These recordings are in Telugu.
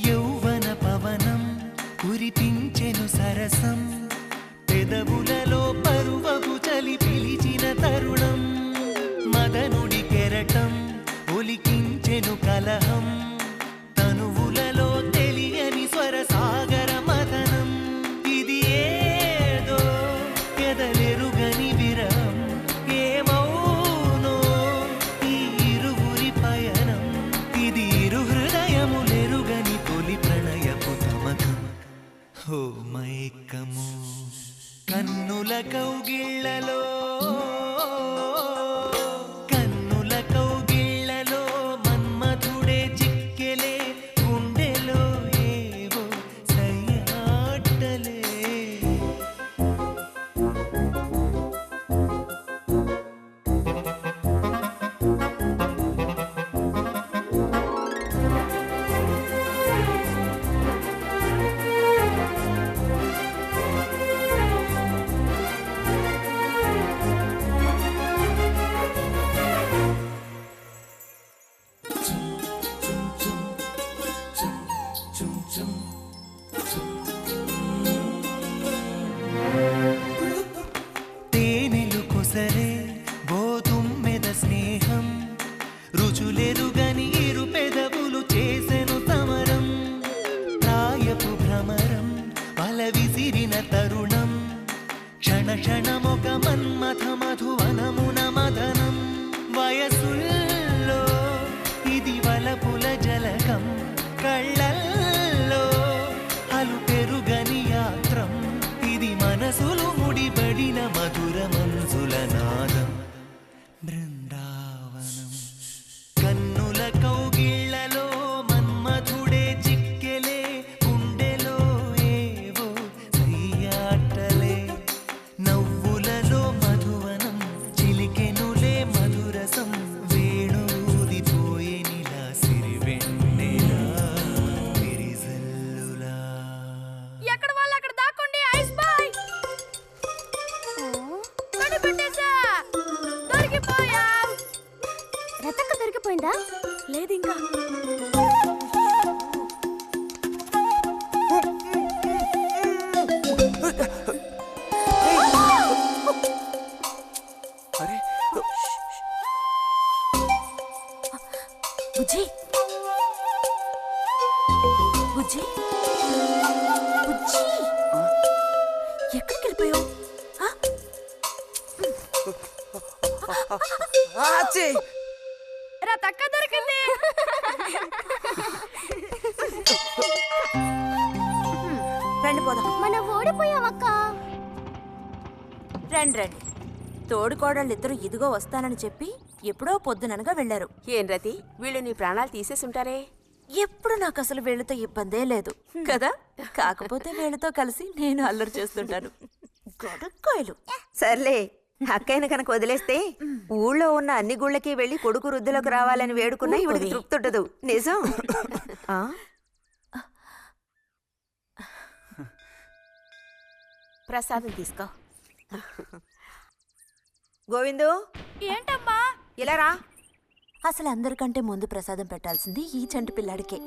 యౌవన పవనం కురిపించెను సరసం పెదవులలో పరువపు చలి పిలిచిన తరుణం మదనుడి కెరటం ఒలికించెను కలహం తనువులలో తెలియని స్వర సాగర మదనం ఇది ఏదో ఎదలెరుగని విరహం ఏమౌనో ఈ ఇరువురి పయనం ఇది ఇరు హృదయములెరుగని తొలి ప్రణయపు తమకం హో మైకము కన్నుల కౌగిళ్లలో తేనెలు కొసరే గోతుమ్మెద స్నేహం రుచులెరుగని ఇరు పెదవులు చేసెను సమరం ప్రాయపు భ్రమరం వల విసిరిన తరుణం క్షణ క్షణమొక మన్మథ మధువనమున మదనం వయసుల్లో ఇది వలపుల జలకం కళ్ళల్లో అలు పెరుగని యాత్రం ఇది మనసులు ముడిబడిన మధుర మనసుల నాదం బృందావనం కన్నుల కౌగిళ్లలో మన్మధుడే చిక్కెలే గుండెలో ఏవో సయ్యాటలే నవ్వులలో మధువనం చిలికెనులే మధురసం వేణుదిపోయేనిలా సిరివెన్నెలా విరిజల్లులా ఎక్కడ వాళ్ళు అక్కడ దాక్కోండి ఐస్ బాయ్ కనిపెట్టేశా దొరికిపోయా రతక్క దొరికిపోయిందా లేదు ఇంకా అరే బుజ్జి బుజ్జి బుజ్జి ఎక్కడికి వెళ్ళిపోయావు రతక్క దొరికింది రండి పోదాం. మనం ఓడిపోయావక్క రండి రండి. తోడుకోడళ్ళిద్దరూ ఇదిగో వస్తానని చెప్పి ఎప్పుడో పొద్దుననగా వెళ్లారు. ఏం రతి, వీళ్ళు నీ ప్రాణాలు తీసేసుంటారే. ఎప్పుడు నాకు అసలు వీళ్ళతో ఇబ్బందే లేదు కదా. కాకపోతే వీళ్ళతో కలిసి నేను అల్లరి చేస్తుంటాను. గొడక్కోయలు. సర్లే, అక్కయ్యను కనుక వదిలేస్తే ఊళ్ళో ఉన్న అన్ని గుళ్ళకి వెళ్ళి కొడుకు వృద్ధులకు రావాలని వేడుకున్నా ఇవిడికి తృప్తి ఉండదు. నిజం. ఆ? ప్రసాదం తీసుకో. గోవిందు, ఏంటమ్మా? ఇలా రా. అసలు అందరికంటే ముందు ప్రసాదం పెట్టాల్సింది ఈ చంటి పిల్లాడికే.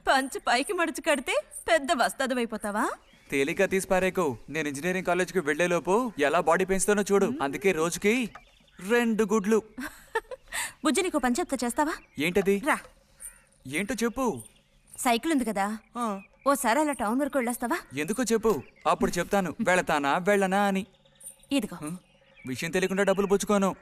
పంచి పైకి మడుచు కడితే పెద్ద వస్తాదమైపోతావా? తేలిక తీసి పారేకు. నేను ఇంజనీరింగ్ కాలేజ్కి వెళ్లేలోపు ఎలా బాడీ పెంచుతానో చూడు. అందుకే రోజుకి 2 గుడ్లు. బుజ్జి నీకు పని చెప్తా, చేస్తావా? ఏంటది? రా. ఏంటో చెప్పు. సైకిల్ ఉంది కదా, ఆ, ఓసారి అలా టౌన్ వరకు వెళ్ళొస్తావా? ఎందుకో చెప్పు, అప్పుడు చెప్తాను వెళతానా వెళ్ళనా అని. ఇదిగో. విషయం తెలియకుండా డబ్బులు పుచ్చుకోను.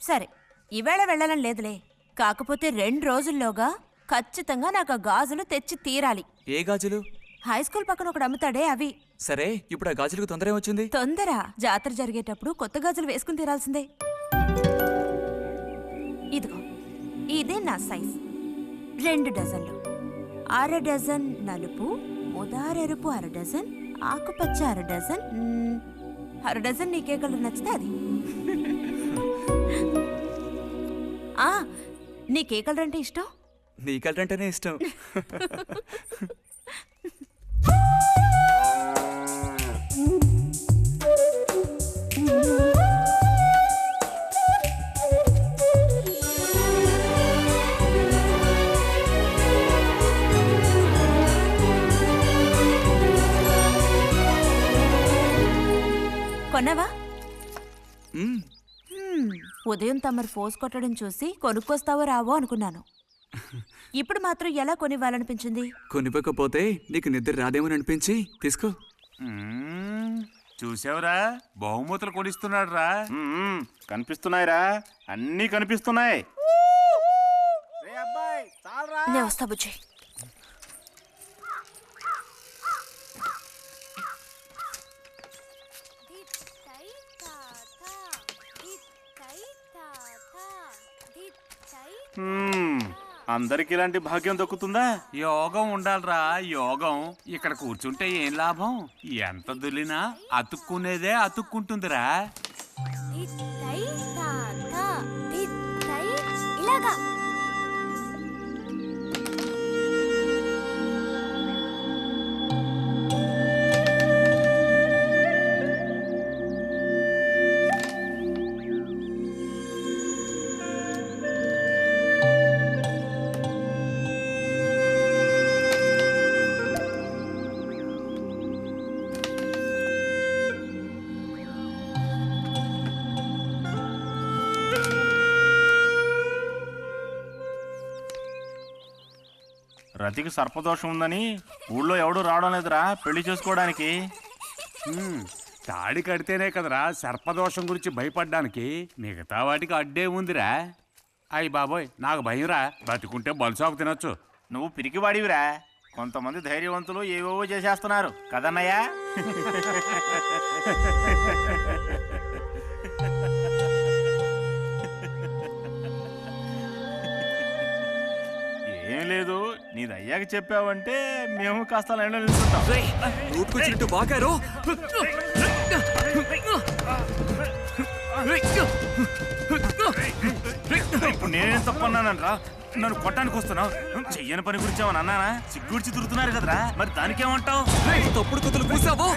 సరే, ఈవేళ వెళ్ళాలని లేదులే. కాకపోతే 2 రోజుల్లోగా ఖచ్చితంగా నాకు ఆ గాజులు తెచ్చి తీరాలి. ఏ గాజులు? హై స్కూల్ పక్కన ఒకడు అమ్ముతాడే అవి. సరే, ఇప్పుడు ఆ గాజులకు తొందర ఏమొచ్చింది? తొందర జాతర జరిగేటప్పుడు కొత్త గాజులు వేసుకుని తీరాల్సిందే. ఇదిగో, ఇదే నా సైజ్. 2 డజన్లు. 1/2 డజన్ నలుపు, ముదారెరుపు 1/2 డజన్, ఆకుపచ్చ 1/2 డజన్. 1/2 డజన్ నీకే కలర్ నచ్చితే అది. నీకే కలర్ అంటే ఇష్టం? నీ కలర్ అంటేనే ఇష్టం. కొన్నావా? మ్మ్. ఉదయం తమరు ఫోర్స్ కొట్టడం చూసి కొనుక్కొస్తావో రావో అనుకున్నాను. ఇప్పుడు మాత్రం ఎలా కొనివ్వాలనిపించింది? కొనిపోకపోతే నీకు నిద్ర రాదేమని అనిపించి తీసుకో. చూసావురా, బహుమతులు కొనిస్తున్నాడు రా. కనిపిస్తున్నాయిరా, అన్నీ కనిపిస్తున్నాయి. నేను వస్తా బుజ్జి. అందరికి ఇలాంటి భాగ్యం దక్కుతుందా? యోగం ఉండాలిరా, యోగం. ఇక్కడ కూర్చుంటే ఏం లాభం? ఎంత దులినా అతుక్కునేదే అతుక్కుంటుందిరా. ఇలాగా రతికి సర్పదోషం ఉందని ఊళ్ళో ఎవడూ రావడం లేదురా పెళ్లి చేసుకోవడానికి. తాడి కడితేనే కదరా సర్పదోషం గురించి భయపడ్డానికి. మిగతా వాటికి అడ్డే ఉందిరా. అయ్యి బాబోయ్, నాకు భయంరా. బతికుంటే బలుసాకు తినొచ్చు. నువ్వు పిరికివాడివిరా. కొంతమంది ధైర్యవంతులు ఏవేవో చేసేస్తున్నారు కదన్నయ్యా. లేదు నీది అయ్యాక చెప్పావంటే మేము కాస్త లైన్లో నిలుచుంటాం. నోటుకొచ్చినట్టు బాగారు. ఇప్పుడు నేనేం తప్పన్నానరా? నన్ను కొట్టడానికి వస్తున్నావు. చెయ్యని పని గురించి ఏమన్నా అన్నానా? సిగ్గుడిచి తిరుగుతున్నారు కదరా, మరి దానికేమంటావు? తప్పుడు కుతులు పూసావు.